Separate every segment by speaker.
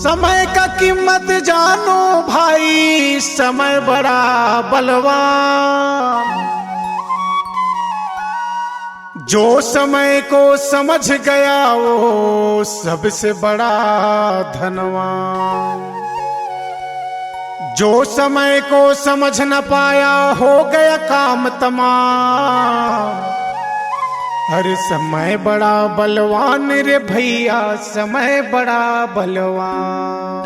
Speaker 1: समय का कीमत जानो भाई, समय बड़ा बलवान। जो समय को समझ गया वो सबसे बड़ा धनवान। जो समय को समझ न पाया हो गया काम तमाम। अरे समय बड़ा बलवान रे भैया, समय बड़ा बलवान।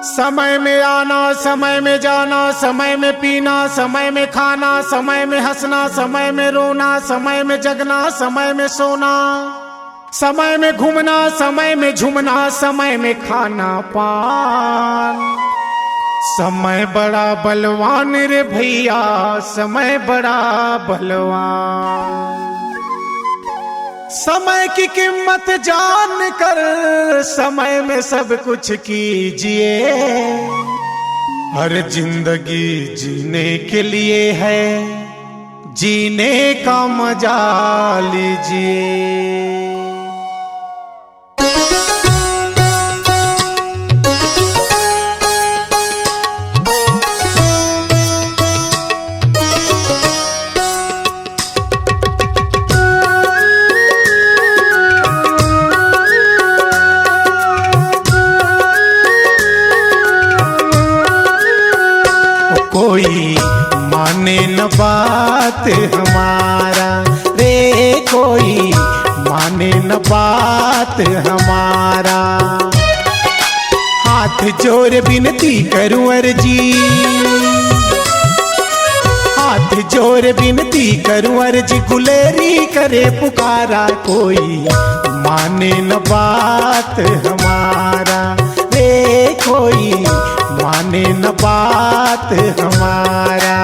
Speaker 1: समय में आना, समय में जाना, समय में पीना, समय में खाना, समय में हंसना, समय में रोना, समय में जगना, समय में सोना, समय में घूमना, समय में झूमना, समय में खाना पान। समय बड़ा बलवान रे भैया, समय बड़ा बलवान। समय की कीमत जान कर समय में सब कुछ कीजिए। हर जिंदगी जीने के लिए है, जीने का मजा लीजिए। कोई माने न बात हमारा रे, कोई माने न बात हमारा। हाथ जोड़ विनती करूं अर्जी, हाथ जोड़ विनती करूं अर्जी, गुलेरी करे पुकारा। कोई माने न बात हमारा रे, कोई माने न बात हमारा।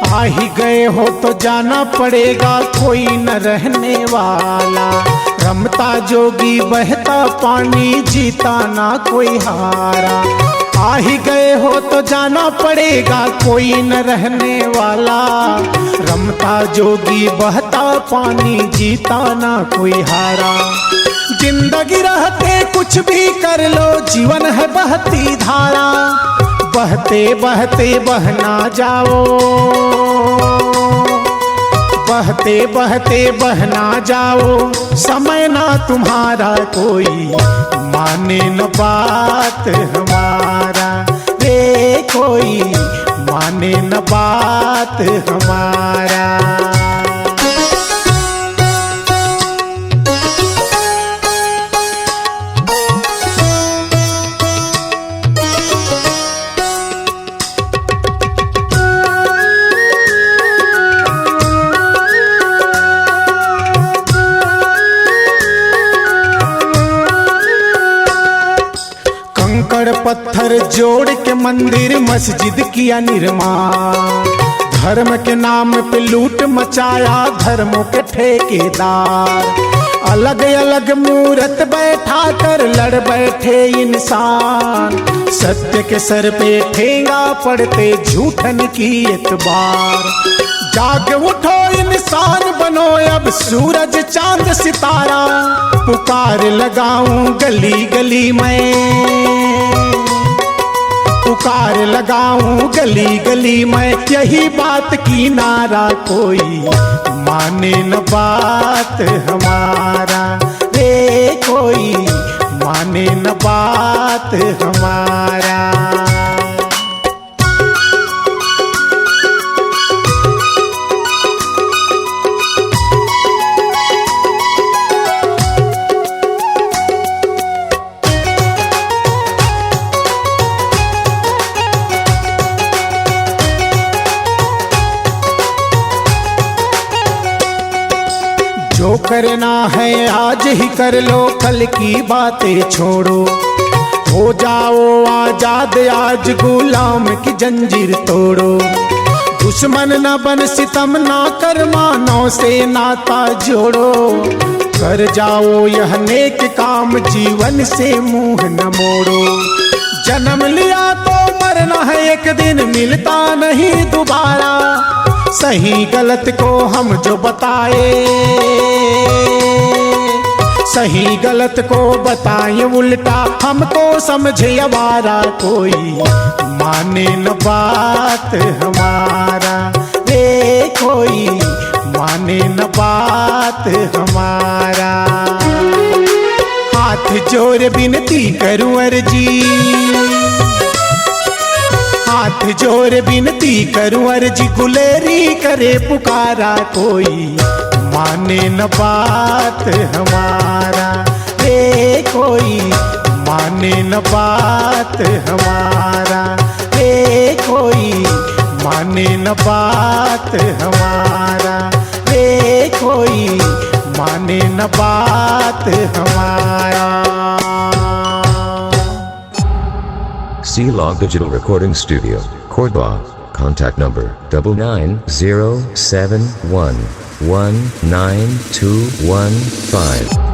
Speaker 1: आ ही गए हो तो जाना पड़ेगा, कोई न रहने वाला। रमता जोगी बहता पानी, जीता ना कोई हारा। आ ही गए हो तो जाना पड़ेगा, कोई न रहने वाला। रमता जोगी बहता पानी, जीता ना कोई हारा। जिंदगी रहते कुछ भी कर लो, जीवन है बहती धारा। बहते बहते बहना जाओ, बहते बहते बहना जाओ, समय ना तुम्हारा। कोई माने न बात हमारा रे, कोई माने न बात हमारा। कंकड़ पत्थर जोड़ के मंदिर मस्जिद किया निर्माण। धर्म के नाम पे लूट मचाया धर्मों के ठेकेदार। अलग अलग मूरत बैठा कर लड़ बैठे इंसान। सत्य के सर पे ठेंगा पड़ते झूठन की एतबार। जाग उठो इंसान बनो अब सूरज चांद सितारा। पुकार लगाऊं गली गली में, पुकार लगाऊं गली गली में, यही बात की नारा। कोई माने न बात हमारा रे, कोई माने न बात हमारा। जो करना है आज ही कर लो, कल की बातें छोड़ो। हो जाओ आजाद आज, गुलाम की जंजीर तोड़ो। दुश्मन न बन सितम ना कर, मानव से नाता जोड़ो। कर जाओ यह नेक काम, जीवन से मुंह न मोड़ो। जन्म लिया तो मरना है एक दिन, मिलता नहीं दोबारा। सही गलत को हम जो बताए, सही गलत को बताए उल्टा, हमको समझे आवारा। कोई माने न बात हमारा, रे कोई माने न बात हमारा। हाथ जोड़ विनती करूं अर्जी, हाथ जोड़ विनती करूं अर्जी, गुलेरी करे पुकारा। कोई माने न बात हमारा, रे कोई माने न बात हमारा, रे कोई माने न बात हमारा, रे कोई माने न बात हमारा।
Speaker 2: C-Log Digital Recording Studio, Cordoba. Contact number 9907119215.